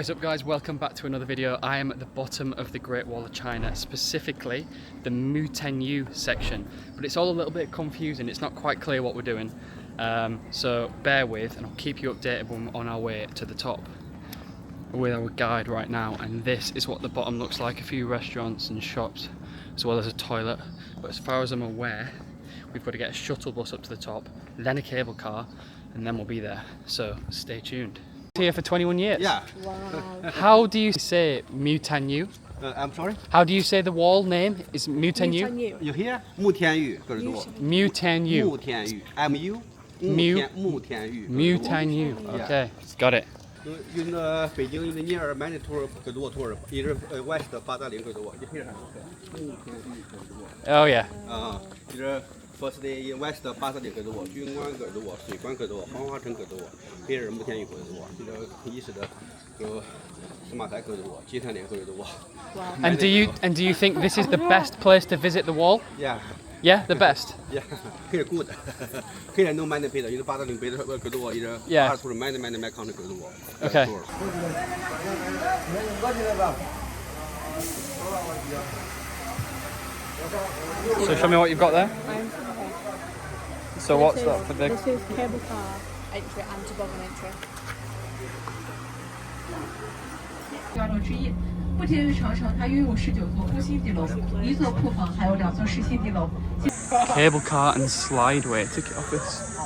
What is up guys, welcome back to another video. I am at the bottom of the Great Wall of China, specifically the Mutianyu section, but it's all a little bit confusing. It's not quite clear what we're doing, so bear with and I'll keep you updated when we're on our way to the top. We're with our guide right now, and this is what the bottom looks like. A few restaurants and shops as well as a toilet, but as far as I'm aware we've got to get a shuttle bus up to the top, then a cable car, and then we'll be there, so stay tuned. Here for 21 years? Yeah. Wow. How do you say Mutianyu? I'm sorry? How do you say the wall name? Is Mutianyu? You hear? Mutianyu. Mutianyu. Mutianyu. M-U? Mutianyu. Mutianyu. Okay, got it. In Beijing, in the near many tour, in west of Beijing. Oh yeah. First day in west of Beijing, Junguan 水关黄花城别人目前有east的马台集团联And do you think this is the best place to visit the wall? Yeah. Yeah, the best. Yeah, very good. Here no man paid. In Beijing, yeah. Many country Okay. So show me what you've got there. So what's that for the? This is cable car entry and toboggan entry. 交流之一。目前日长城它拥有19座空心地楼，1座库房，还有2座实心地楼。Cable car and slideway ticket office.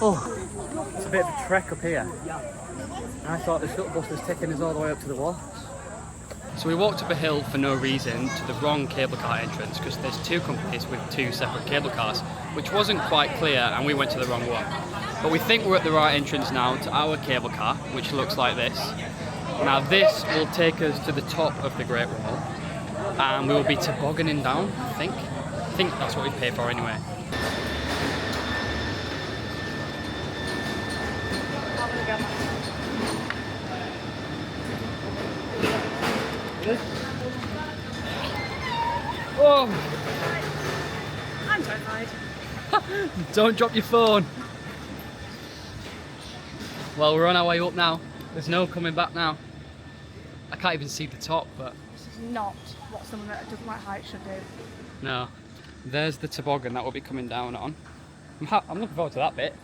Oh, it's a bit of a trek up here. I thought the shuttle bus was taking us all the way up to the wall. So we walked up a hill for no reason to the wrong cable car entrance because there's two companies with two separate cable cars, which wasn't quite clear, and we went to the wrong one. But we think we're at the right entrance now to our cable car, which looks like this. Now this will take us to the top of the Great Wall, and we will be tobogganing down, I think. I think that's what we paid for anyway. Oh! I'm terrified. Don't drop your phone. Well, we're on our way up now. There's no coming back now. I can't even see the top, but... This is not what someone that doesn't like heights should do. No. There's the toboggan that we'll be coming down on. I'm looking forward to that bit.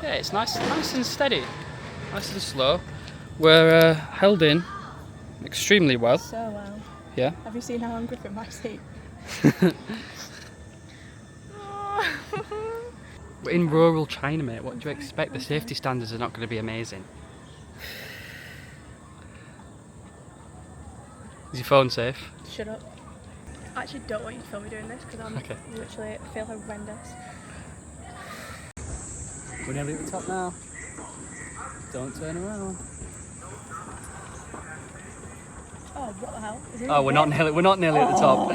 Yeah, it's nice and steady. Nice and slow. We're held in extremely well. So well. Yeah. Have you seen how I'm gripping my seat? We're in rural China, mate. What do you expect? The safety standards are not going to be amazing. Is your phone safe? Shut up. I actually don't want you to film me doing this because I'm literally feel horrendous. We're nearly at the top now. Don't turn around. Oh, what the hell? Oh, we're not nearly at the top.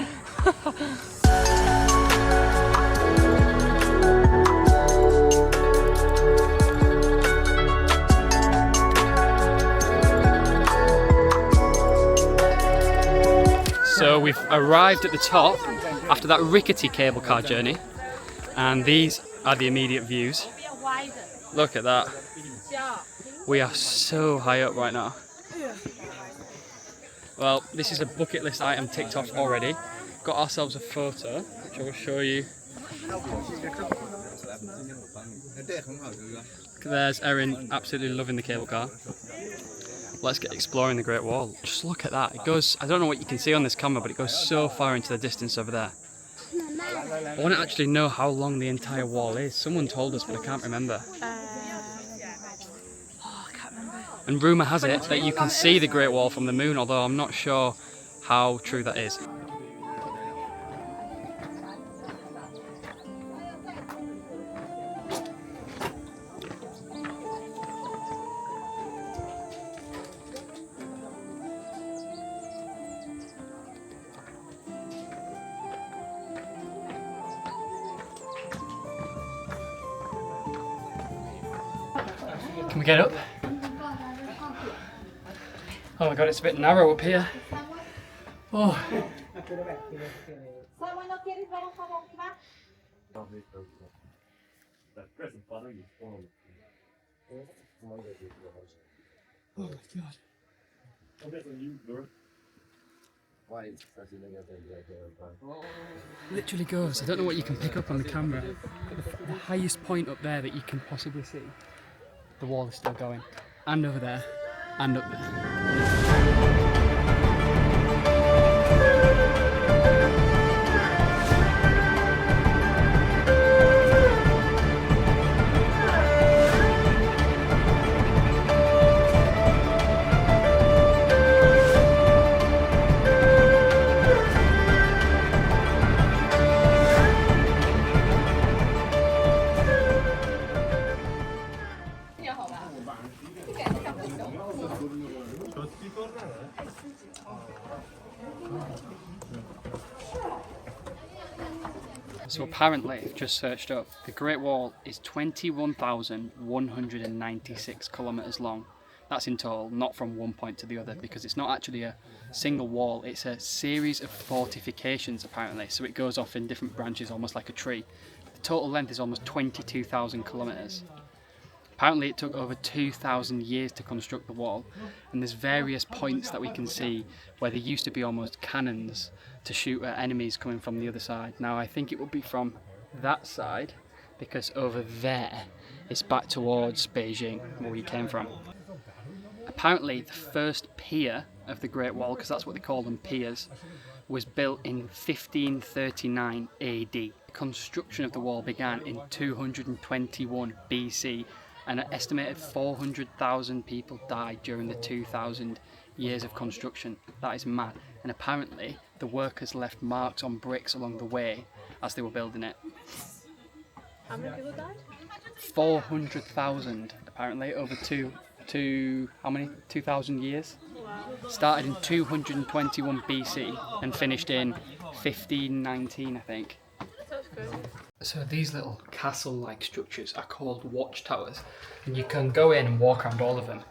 So we've arrived at the top after that rickety cable car journey, and these are the immediate views. Look at that. We are so high up right now. Well, this is a bucket list item ticked off already. Got ourselves a photo, which I will show you. There's Erin, absolutely loving the cable car. Let's get exploring the Great Wall. Just look at that. It goes, I don't know what you can see on this camera, but it goes so far into the distance over there. I want to actually know how long the entire wall is. Someone told us, but I can't remember. And rumour has it that you can see the Great Wall from the moon, although I'm not sure how true that is. Can we get up? Oh my god, it's a bit narrow up here. Oh. Oh my god. Literally goes. I don't know what you can pick up on the camera, but the highest point up there that you can possibly see, the wall is still going. And over there, and up there. So apparently, I've just searched up, the Great Wall is 21,196 kilometres long. That's in total, not from one point to the other, because it's not actually a single wall, it's a series of fortifications apparently, so it goes off in different branches almost like a tree. The total length is almost 22,000 kilometres. Apparently it took over 2,000 years to construct the wall, and there's various points that we can see where there used to be almost cannons to shoot at enemies coming from the other side. Now I think it would be from that side, because over there it's back towards Beijing, where we came from. Apparently the first pier of the Great Wall, because that's what they call them, piers, was built in 1539 AD. Construction of the wall began in 221 BC, and an estimated 400,000 people died during the 2,000 years of construction. That is mad. And apparently the workers left marks on bricks along the way as they were building it. How many people died? 400,000 apparently over how many? 2,000 years. Wow. Started in 221 BC and finished in 1519, I think. That's good. So these little castle-like structures are called watchtowers, and you can go in and walk around all of them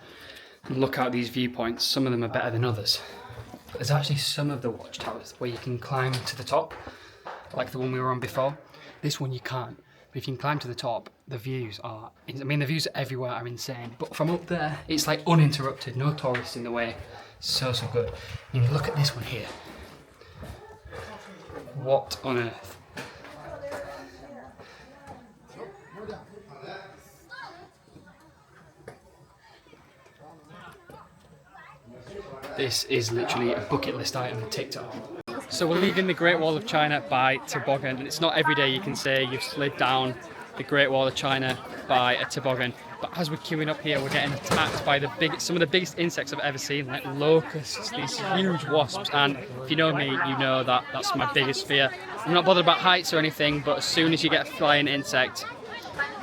and look out these viewpoints. Some of them are better than others. But there's actually some of the watchtowers where you can climb to the top, like the one we were on before. This one you can't, but if you can climb to the top, the views are, I mean the views everywhere are insane, but from up there it's like uninterrupted, no tourists in the way. So good. You can look at this one here. What on earth? This is literally a bucket list item ticked off. So we're leaving the Great Wall of China by toboggan, and it's not every day you can say you've slid down the Great Wall of China by a toboggan. But as we're queuing up here, we're getting attacked by some of the biggest insects I've ever seen, like locusts, these huge wasps. And if you know me, you know that that's my biggest fear. I'm not bothered about heights or anything, but as soon as you get a flying insect,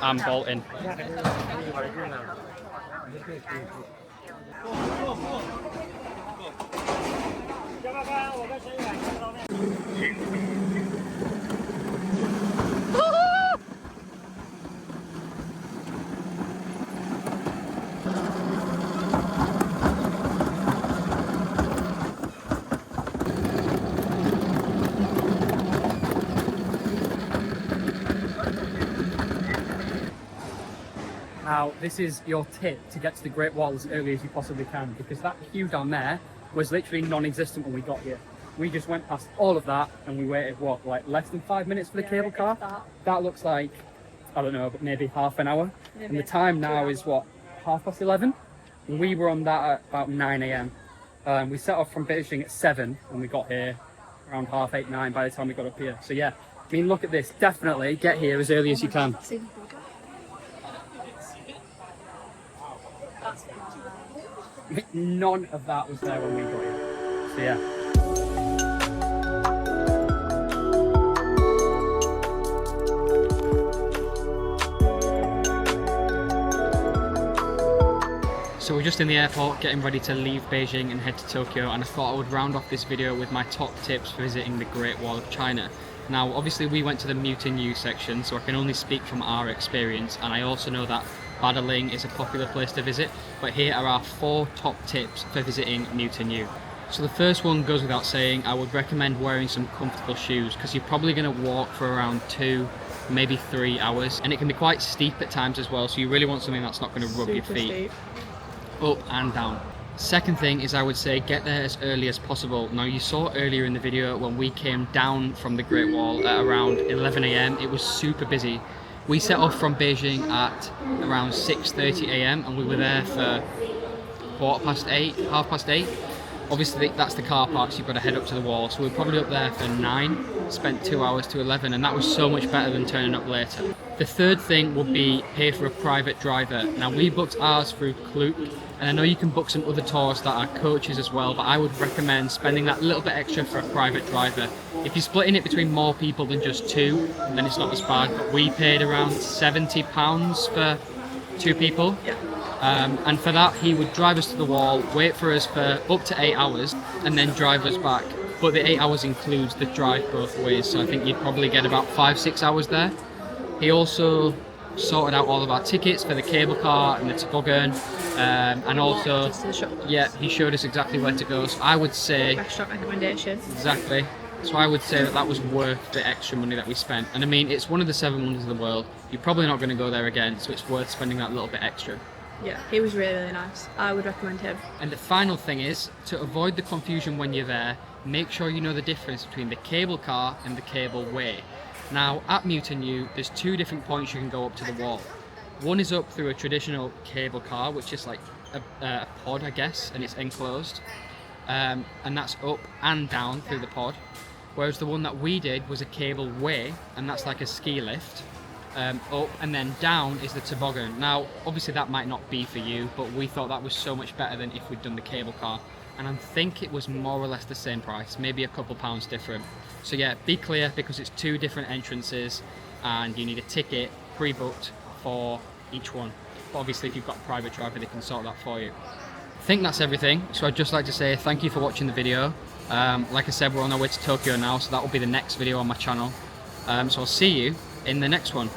I'm bolting. Now, this is your tip to get to the Great Wall as early as you possibly can, because that queue down there was literally non-existent when we got here. We just went past all of that and we waited, what, like less than 5 minutes for the cable car? That looks like, I don't know, but maybe half an hour. And the time now is what, 11:30? We were on that at about 9 AM. We set off from Beijing at 7 and we got here around 8:30, 9 by the time we got up here. So yeah, I mean, look at this. Definitely get here as early as you can. None of that was there when we got here. So yeah. So we're just in the airport getting ready to leave Beijing and head to Tokyo, and I thought I would round off this video with my top tips for visiting the Great Wall of China. Now obviously we went to the Mutianyu section, so I can only speak from our experience, and I also know that Badaling is a popular place to visit, but here are our 4 top tips for visiting Mutianyu. So the first one goes without saying, I would recommend wearing some comfortable shoes, because you're probably going to walk for around 2 maybe 3 hours, and it can be quite steep at times as well, so you really want something that's not going to rub your Super feet steep. up and down. Second thing is, I would say get there as early as possible. Now, you saw earlier in the video when we came down from the Great Wall at around 11 AM, it was super busy. We set off from Beijing at around 6:30 AM and we were there for 8:15, 8:30. Obviously that's the car park, so you've got to head up to the wall. So we were probably up there for 9, spent 2 hours to 11, and that was so much better than turning up later. The third thing would be pay for a private driver. Now, we booked ours through Klook, and I know you can book some other tours that are coaches as well, but I would recommend spending that little bit extra for a private driver. If you're splitting it between more people than just 2, then it's not as bad, but we paid around £70 for 2 people. Yeah. And for that, he would drive us to the wall, wait for us for up to 8 hours, and then drive us back. But the 8 hours includes the drive both ways, so I think you'd probably get about 5-6 hours there. He also sorted out all of our tickets for the cable car and the toboggan, and also, Just to the shop. yeah, he showed us exactly where to go. So I would say, Restaurant recommendation. exactly. So I would say that that was worth the extra money that we spent. And I mean, it's one of the 7 wonders of the world. You're probably not going to go there again, so it's worth spending that little bit extra. Yeah, he was really, really nice. I would recommend him. And the final thing is, to avoid the confusion when you're there, make sure you know the difference between the cable car and the cable way. Now, at Mutianyu, there's 2 different points you can go up to the wall. One is up through a traditional cable car, which is like a pod, I guess, and it's enclosed. And that's up and down through the pod. Whereas the one that we did was a cable way, and that's like a ski lift. Up and then down is the toboggan. Now, obviously that might not be for you, but we thought that was so much better than if we'd done the cable car. And I think it was more or less the same price, maybe a couple pounds different. So yeah, be clear, because it's 2 different entrances and you need a ticket pre-booked for each one. But obviously if you've got a private driver, they can sort that for you. I think that's everything, so I'd just like to say thank you for watching the video. Like I said, we're on our way to Tokyo now, so that will be the next video on my channel. So I'll see you in the next one.